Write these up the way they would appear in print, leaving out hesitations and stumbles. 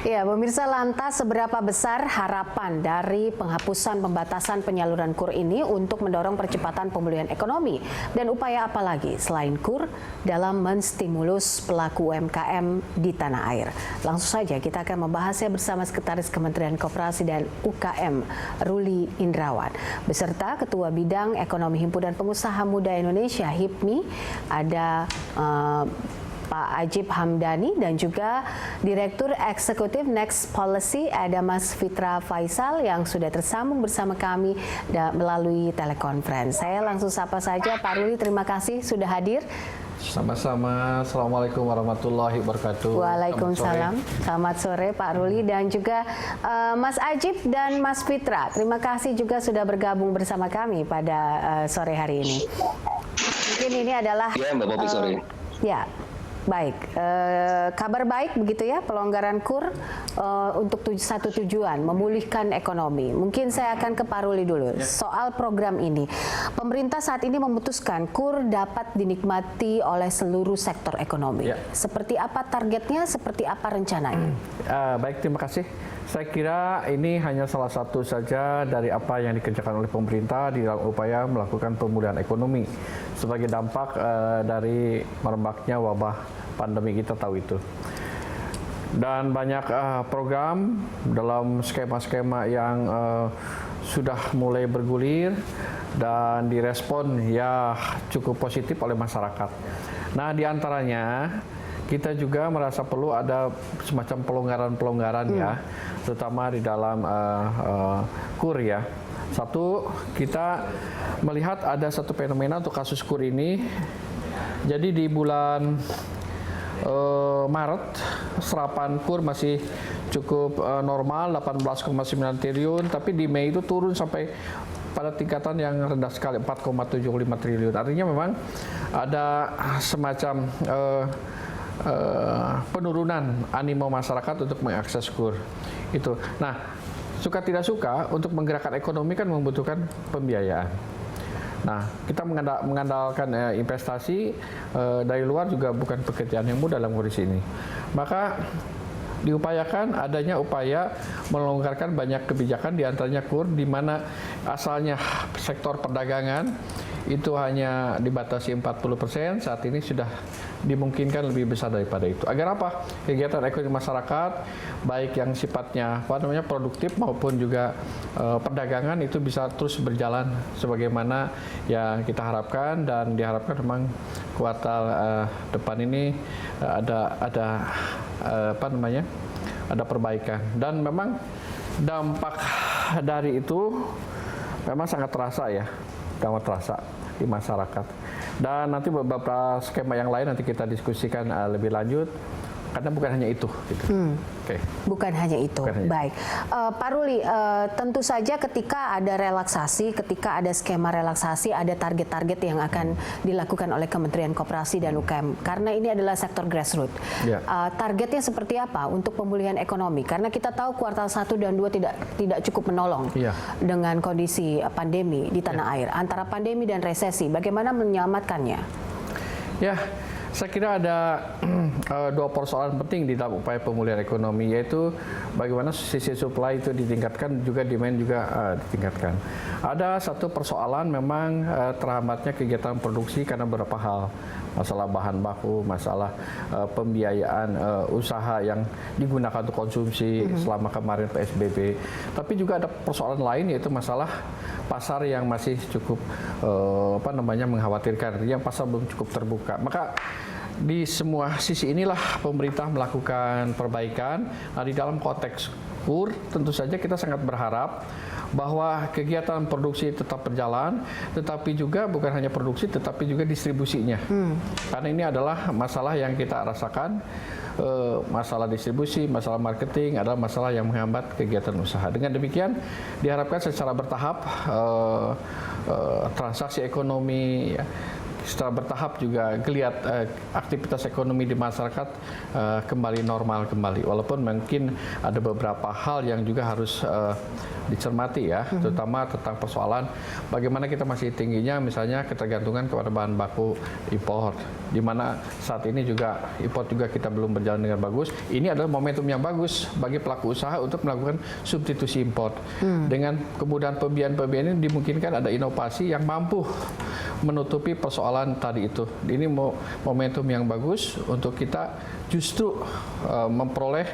Ya, pemirsa, lantas seberapa besar harapan dari penghapusan pembatasan penyaluran KUR ini untuk mendorong percepatan pemulihan ekonomi? Dan upaya apa lagi selain KUR dalam menstimulus pelaku UMKM di tanah air? Langsung saja kita akan membahasnya bersama Sekretaris Kementerian Koperasi dan UKM Ruli Indrawan beserta Ketua Bidang Ekonomi Himpunan Pengusaha Muda Indonesia HIPMI, ada Pak Ajib Hamdani, dan juga Direktur Eksekutif Next Policy ada Mas Fitra Faisal yang sudah tersambung bersama kami melalui telekonferensi. Saya langsung sapa saja Pak Ruli, terima kasih sudah hadir. Sama-sama. Assalamualaikum warahmatullahi wabarakatuh. Waalaikumsalam. Selamat sore Pak Ruli dan juga Mas Ajib dan Mas Fitra. Terima kasih juga sudah bergabung bersama kami pada sore hari ini. Mungkin ini adalah Mbak Bobi, sore. Ya. Baik, kabar baik begitu ya, pelonggaran KUR untuk satu tujuan, memulihkan ekonomi. Mungkin saya akan ke Pak Ruli dulu. Soal program ini, pemerintah saat ini memutuskan KUR dapat dinikmati oleh seluruh sektor ekonomi. Seperti apa targetnya, seperti apa rencananya? Baik, terima kasih. Saya kira ini hanya salah satu saja dari apa yang dikerjakan oleh pemerintah di dalam upaya melakukan pemulihan ekonomi sebagai dampak dari merebaknya wabah pandemi, kita tahu itu. Dan banyak program dalam skema-skema yang sudah mulai bergulir dan direspon ya cukup positif oleh masyarakat. Nah, diantaranya kita juga merasa perlu ada semacam pelonggaran-pelonggaran ya, terutama di dalam KUR ya. Satu, kita melihat ada satu fenomena untuk kasus KUR ini. Jadi di bulan Maret serapan KUR masih cukup normal 18,9 triliun, tapi di Mei itu turun sampai pada tingkatan yang rendah sekali 4,75 triliun. Artinya memang ada semacam penurunan animo masyarakat untuk mengakses KUR itu. Nah, suka tidak suka untuk menggerakkan ekonomi kan membutuhkan pembiayaan. Nah, kita mengandalkan investasi dari luar juga bukan pekerjaan yang mudah dalam kondisi ini. Maka diupayakan adanya upaya melonggarkan banyak kebijakan, diantaranya KUR, di mana asalnya sektor perdagangan itu hanya dibatasi 40%, saat ini sudah dimungkinkan lebih besar daripada itu. Agar apa? Kegiatan ekonomi masyarakat, baik yang sifatnya produktif maupun juga perdagangan itu bisa terus berjalan sebagaimana yang kita harapkan, dan diharapkan memang kuartal depan ini ada perbaikan, dan memang dampak dari itu memang sangat terasa ya, di masyarakat. Dan nanti beberapa skema yang lain nanti kita diskusikan lebih lanjut, karena bukan hanya itu. Gitu. Bukan hanya itu. Baik, Pak Ruli, tentu saja ketika ada relaksasi, ketika ada skema relaksasi, ada target-target yang akan dilakukan oleh Kementerian Koperasi dan UKM. Karena ini adalah sektor grassroots. Targetnya seperti apa untuk pemulihan ekonomi? Karena kita tahu kuartal 1 dan 2 tidak cukup menolong dengan kondisi pandemi di tanah air. Antara pandemi dan resesi, bagaimana menyelamatkannya? Ya, saya kira ada dua persoalan penting di dalam upaya pemulihan ekonomi, yaitu bagaimana sisi supply itu ditingkatkan, juga demand juga ditingkatkan. Ada satu persoalan memang terhambatnya kegiatan produksi karena beberapa hal. Masalah bahan baku, masalah pembiayaan usaha yang digunakan untuk konsumsi selama kemarin PSBB. Tapi juga ada persoalan lain, yaitu masalah pasar yang masih cukup mengkhawatirkan, yang pasar belum cukup terbuka. Maka di semua sisi inilah pemerintah melakukan perbaikan. Nah, di dalam konteks KUR tentu saja kita sangat berharap bahwa kegiatan produksi tetap berjalan, tetapi juga bukan hanya produksi tetapi juga distribusinya. Karena ini adalah masalah yang kita rasakan, masalah distribusi, masalah marketing adalah masalah yang menghambat kegiatan usaha. Dengan demikian diharapkan secara bertahap transaksi ekonomi secara bertahap juga geliat aktivitas ekonomi di masyarakat kembali normal kembali. Walaupun mungkin ada beberapa hal yang juga harus dicermati ya, terutama tentang persoalan bagaimana kita masih tingginya misalnya ketergantungan kepada bahan baku impor, di mana saat ini juga impor juga kita belum berjalan dengan bagus. Ini adalah momentum yang bagus bagi pelaku usaha untuk melakukan substitusi impor. Dengan kemudahan pembiayaan ini dimungkinkan ada inovasi yang mampu menutupi persoalan tadi itu. Ini momentum yang bagus untuk kita justru memperoleh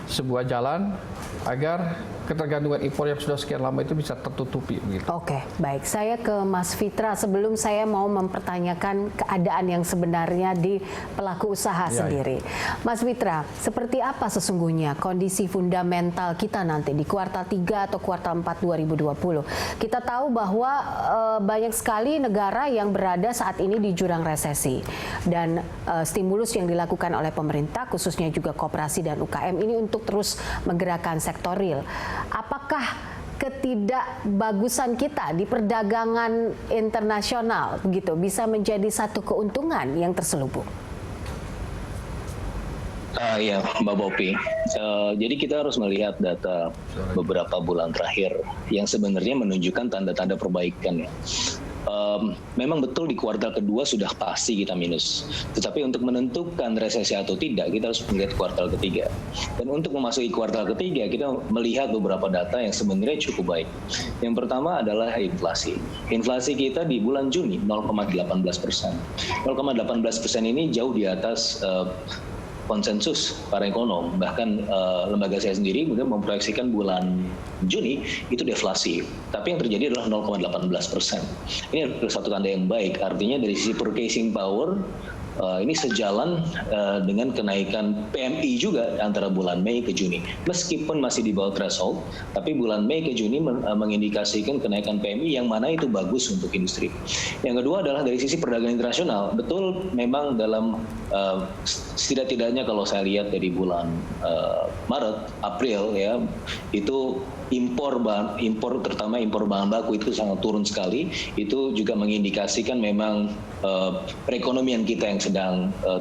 sebuah jalan agar ketergantungan impor yang sudah sekian lama itu bisa tertutupi. Gitu. Oke, baik. Saya ke Mas Fitra. Sebelum saya mau mempertanyakan keadaan yang sebenarnya di pelaku usaha sendiri. Mas Fitra, seperti apa sesungguhnya kondisi fundamental kita nanti di kuartal 3 atau kuartal 4 2020? Kita tahu bahwa banyak sekali negara yang berada saat ini di jurang resesi. Dan stimulus yang dilakukan oleh pemerintah, khususnya juga koperasi dan UKM ini untuk terus menggerakkan sektor real. Apakah ketidakbagusan kita di perdagangan internasional begitu bisa menjadi satu keuntungan yang terselubung? Ya, Mbak Bopi. Jadi kita harus melihat data beberapa bulan terakhir yang sebenarnya menunjukkan tanda-tanda perbaikan ya. Memang betul di kuartal kedua sudah pasti kita minus. Tetapi untuk menentukan resesi atau tidak, kita harus melihat kuartal ketiga. Dan untuk memasuki kuartal ketiga, kita melihat beberapa data yang sebenarnya cukup baik. Yang pertama adalah inflasi. Inflasi kita di bulan Juni 0,18%. 0,18% ini jauh di atas konsensus para ekonom, bahkan lembaga saya sendiri kemudian memproyeksikan bulan Juni itu deflasi, tapi yang terjadi adalah 0,18%. Ini adalah satu tanda yang baik, artinya dari sisi purchasing power ini sejalan dengan kenaikan PMI juga antara bulan Mei ke Juni. Meskipun masih di bawah threshold, tapi bulan Mei ke Juni mengindikasikan kenaikan PMI yang mana itu bagus untuk industri. Yang kedua adalah dari sisi perdagangan internasional. Betul, memang dalam setidak-tidaknya kalau saya lihat dari bulan Maret, April ya, itu impor terutama impor bahan baku itu sangat turun sekali. Itu juga mengindikasikan memang perekonomian kita yang sedang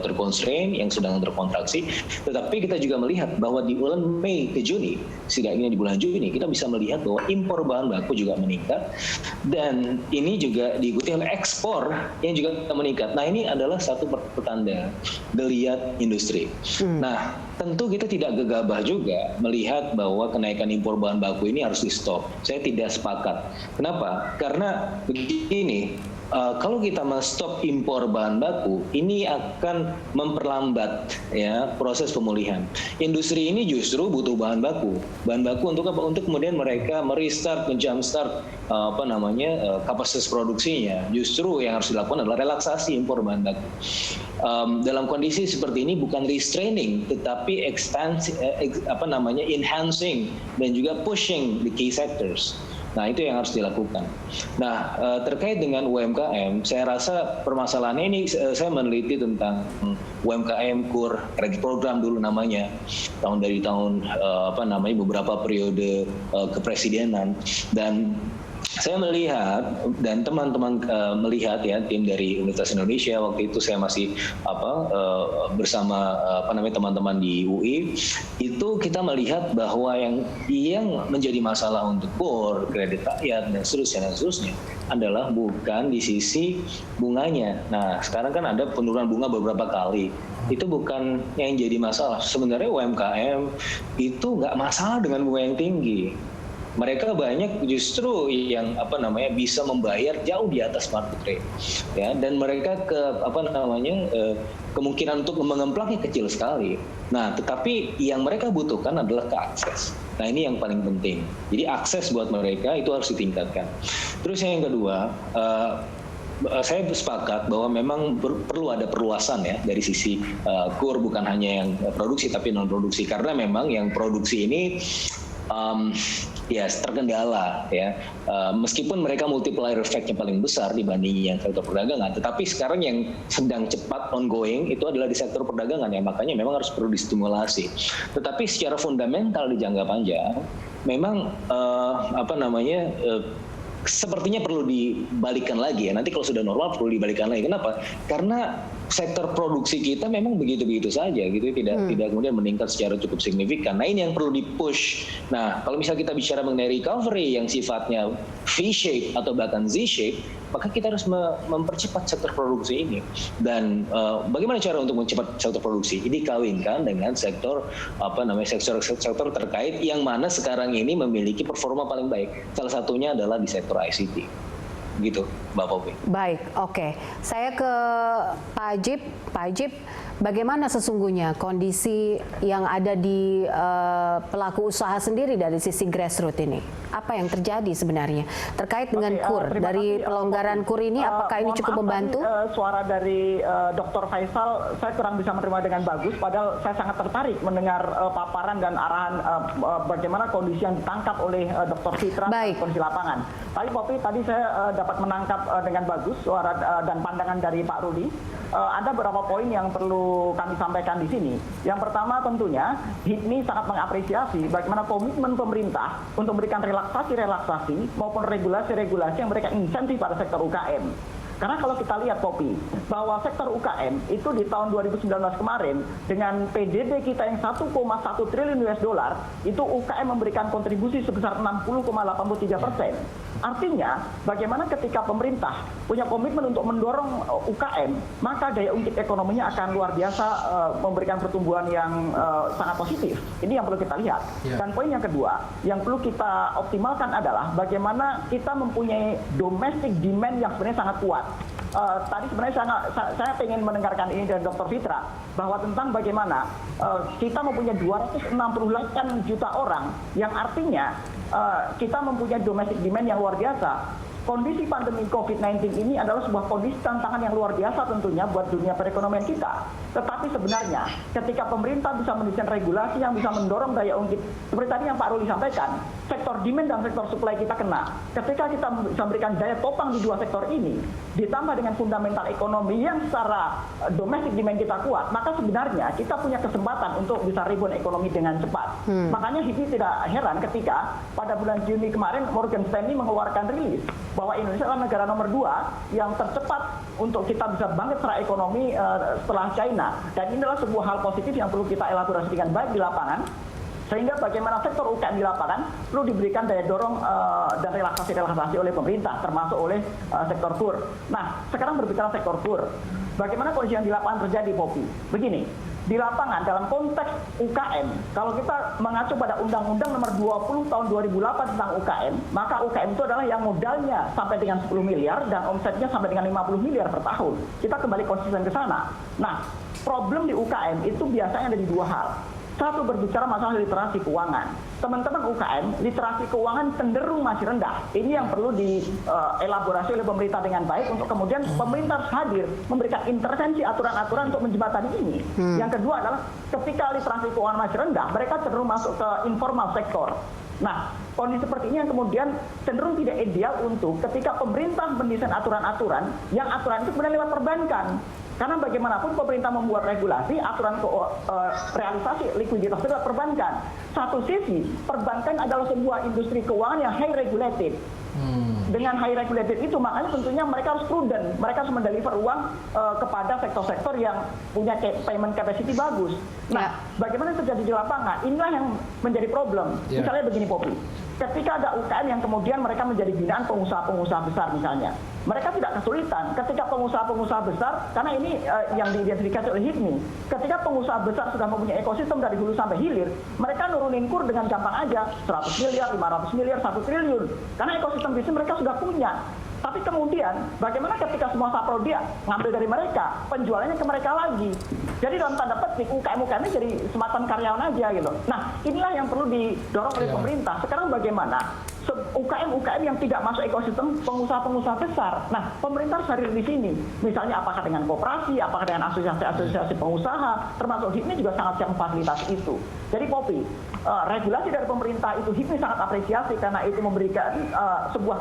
terconstrain, yang sedang terkontraksi. Tetapi kita juga melihat bahwa di bulan Mei ke Juni, setidaknya di bulan Juni kita bisa melihat bahwa impor bahan baku juga meningkat, dan ini juga diikuti oleh ekspor yang juga meningkat. Nah, ini adalah satu pertanda geliat industri. Nah, tentu kita tidak gegabah juga melihat bahwa kenaikan impor bahan baku ini harus di stop. Saya tidak sepakat. Kenapa? Karena begini, kalau kita men-stop impor bahan baku, ini akan memperlambat ya proses pemulihan. Industri ini justru butuh bahan baku. Bahan baku untuk apa? Untuk kemudian mereka merestart, menjumpstart kapasitas produksinya. Justru yang harus dilakukan adalah relaksasi impor bahan baku. Dalam kondisi seperti ini bukan restraining, tetapi enhancing dan juga pushing the key sectors. Nah, itu yang harus dilakukan. Nah, terkait dengan UMKM, saya rasa permasalahannya ini saya meneliti tentang UMKM KUR kredit program dulu namanya, dari tahun beberapa periode kepresidenan, dan saya melihat dan teman-teman melihat ya, tim dari Universitas Indonesia waktu itu saya masih bersama teman-teman di UI, itu kita melihat bahwa yang menjadi masalah untuk KUR, kredit rakyat dan seterusnya adalah bukan di sisi bunganya. Nah, sekarang kan ada penurunan bunga beberapa kali. Itu bukan yang jadi masalah. Sebenarnya UMKM itu nggak masalah dengan bunga yang tinggi. Mereka banyak justru yang bisa membayar jauh di atas market rate, ya, dan mereka kemungkinan untuk mengemplaknya kecil sekali. Nah, tetapi yang mereka butuhkan adalah keakses. Nah, ini yang paling penting. Jadi akses buat mereka itu harus ditingkatkan. Terus yang kedua, saya sepakat bahwa memang perlu ada perluasan ya dari sisi KUR, bukan hanya yang produksi tapi non produksi, karena memang yang produksi ini terkendala ya, meskipun mereka multiplier effect-nya paling besar dibanding yang sektor perdagangan, tetapi sekarang yang sedang cepat ongoing itu adalah di sektor perdagangan ya, makanya memang harus perlu distimulasi. Tetapi secara fundamental di jangka panjang memang sepertinya perlu dibalikkan lagi ya. Nanti kalau sudah normal perlu dibalikkan lagi. Kenapa? Karena sektor produksi kita memang begitu-begitu saja gitu, tidak kemudian meningkat secara cukup signifikan. Nah, ini yang perlu di-push. Nah, kalau misalnya kita bicara mengenai recovery yang sifatnya V-shape atau bahkan Z-shape, maka kita harus mempercepat sektor produksi ini. Dan bagaimana cara untuk mempercepat sektor produksi? Ini dikawinkan dengan sektor sektor terkait yang mana sekarang ini memiliki performa paling baik. Salah satunya adalah di sektor ICT. Gitu, Mbak Popi. Baik, oke. Saya ke Pak Ajib. Pak Ajib, bagaimana sesungguhnya kondisi yang ada di pelaku usaha sendiri dari sisi grassroots ini? Apa yang terjadi sebenarnya terkait dengan KUR? Dari pelonggaran KUR ini, apakah ini cukup membantu? Suara dari Dr. Faisal saya kurang bisa menerima dengan bagus, padahal saya sangat tertarik mendengar paparan dan arahan bagaimana kondisi yang ditangkap oleh Dr. Fitra dan kondisi lapangan. Tapi Popi, tadi saya dapat menangkap dengan bagus suara dan pandangan dari Pak Rudi. Ada beberapa poin yang perlu kami sampaikan di sini. Yang pertama tentunya HIPMI sangat mengapresiasi bagaimana komitmen pemerintah untuk memberikan relaksasi maupun regulasi-regulasi yang memberikan insentif pada sektor UKM. Karena kalau kita lihat Popi, bahwa sektor UKM itu di tahun 2019 kemarin dengan PDB kita yang 1,1 triliun US dollar, itu UKM memberikan kontribusi sebesar 60,83%. Artinya, bagaimana ketika pemerintah punya komitmen untuk mendorong UKM, maka daya ungkit ekonominya akan luar biasa memberikan pertumbuhan yang sangat positif. Ini yang perlu kita lihat. Dan poin yang kedua, yang perlu kita optimalkan adalah bagaimana kita mempunyai domestic demand yang sebenarnya sangat kuat. Tadi sebenarnya saya ingin mendengarkan ini dari Dr. Fitra bahwa tentang bagaimana kita mempunyai 268 juta orang yang artinya kita mempunyai domestic demand yang luar biasa. Kondisi pandemi COVID-19 ini adalah sebuah kondisi tantangan yang luar biasa tentunya buat dunia perekonomian kita. Tetapi sebenarnya ketika pemerintah bisa mendesain regulasi yang bisa mendorong daya ungkit, seperti tadi yang Pak Ruli sampaikan, sektor demand dan sektor supply kita kena. Ketika kita bisa memberikan daya topang di dua sektor ini, ditambah dengan fundamental ekonomi yang secara domestic demand kita kuat, maka sebenarnya kita punya kesempatan untuk bisa rebound ekonomi dengan cepat. Makanya HIPMI tidak heran ketika pada bulan Juni kemarin Morgan Stanley mengeluarkan rilis bahwa Indonesia adalah negara nomor 2 yang tercepat untuk kita bisa bangkit secara ekonomi setelah China. Dan ini adalah sebuah hal positif yang perlu kita elaborasi dengan baik di lapangan. Sehingga bagaimana sektor UKM di lapangan perlu diberikan daya dorong dan relaksasi oleh pemerintah, termasuk oleh sektor KUR. Nah, sekarang berbicara sektor KUR. Bagaimana kondisi yang di lapangan terjadi, Popi? Begini, di lapangan dalam konteks UKM, kalau kita mengacu pada Undang-Undang Nomor 20 Tahun 2008 tentang UKM, maka UKM itu adalah yang modalnya sampai dengan 10 miliar dan omsetnya sampai dengan 50 miliar per tahun. Kita kembali konsisten ke sana. Nah, problem di UKM itu biasanya ada di dua hal. Satu, berbicara masalah literasi keuangan. Teman-teman UKM, literasi keuangan cenderung masih rendah. Ini yang perlu dielaborasi oleh pemerintah dengan baik untuk kemudian pemerintah harus hadir memberikan intervensi aturan-aturan untuk menjembatani ini. Yang kedua adalah ketika literasi keuangan masih rendah, mereka cenderung masuk ke informal sektor. Nah, kondisi seperti ini yang kemudian cenderung tidak ideal untuk ketika pemerintah mendesain aturan-aturan yang aturan itu kemudian lewat perbankan. Karena bagaimanapun pemerintah membuat regulasi, aturan realisasi likuiditas lewat perbankan. Satu sisi, perbankan adalah sebuah industri keuangan yang high regulated. Dengan high regulated itu makanya tentunya mereka harus prudent, mereka harus mendeliver uang kepada sektor-sektor yang punya payment capacity bagus. Nah, bagaimana terjadi di lapangan? Inilah yang menjadi problem. Misalnya begini, Popi. Ketika ada UKM yang kemudian mereka menjadi binaan pengusaha-pengusaha besar misalnya, mereka tidak kesulitan ketika pengusaha-pengusaha besar, karena ini yang diidentifikasi oleh HIPMI, ketika pengusaha besar sudah mempunyai ekosistem dari hulu sampai hilir, mereka nurunin KUR dengan gampang aja, 100 miliar, 500 miliar, 1 triliun, karena ekosistem bisnis mereka sudah punya. Tapi kemudian bagaimana ketika semua saprodia ngambil dari mereka, penjualannya ke mereka lagi. Jadi dalam tanda petik UKM-UKM ini jadi semacam karyawan aja gitu. Nah, inilah yang perlu didorong oleh pemerintah. Sekarang bagaimana UKM-UKM yang tidak masuk ekosistem pengusaha-pengusaha besar. Nah, pemerintah harus hadir di sini. Misalnya apakah dengan koperasi, apakah dengan asosiasi-asosiasi pengusaha, termasuk HIPMI juga sangat siap memfasilitasi itu. Jadi Popi, regulasi dari pemerintah itu HIPMI sangat apresiasi karena itu memberikan sebuah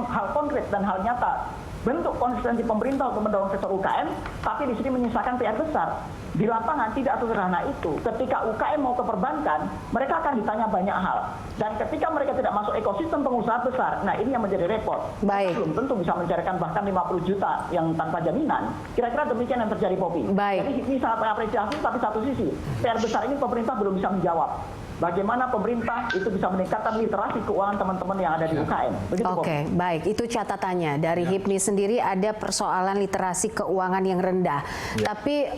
hal konkret dan hal nyata bentuk konsistensi pemerintah untuk mendorong sektor UKM, tapi di sini menyisakan PR besar. Di lapangan tidak sederhana itu. Ketika UKM mau ke perbankan, mereka akan ditanya banyak hal. Dan ketika mereka tidak masuk ekosistem pengusaha besar, nah ini yang menjadi repot. Baik. Belum tentu bisa mencairkan bahkan 50 juta yang tanpa jaminan. Kira-kira demikian yang terjadi, Popi. Baik. Jadi ini sangat mengapresiasi, tapi satu sisi, PR besar ini pemerintah belum bisa menjawab. Bagaimana pemerintah itu bisa meningkatkan literasi keuangan teman-teman yang ada di UKM. Begitu, Oke, baik. Itu catatannya. Dari HIPMI sendiri ada persoalan literasi keuangan yang rendah. Tapi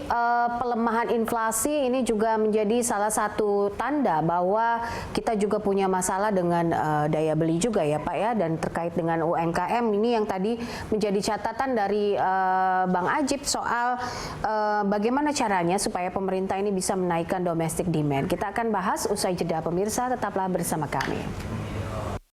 pelemahan inflasi ini juga menjadi salah satu tanda bahwa kita juga punya masalah dengan daya beli juga ya Pak ya. Dan terkait dengan UMKM ini yang tadi menjadi catatan dari Bang Ajib soal bagaimana caranya supaya pemerintah ini bisa menaikkan domestic demand. Kita akan bahas usai jeda, pemirsa, tetaplah bersama kami.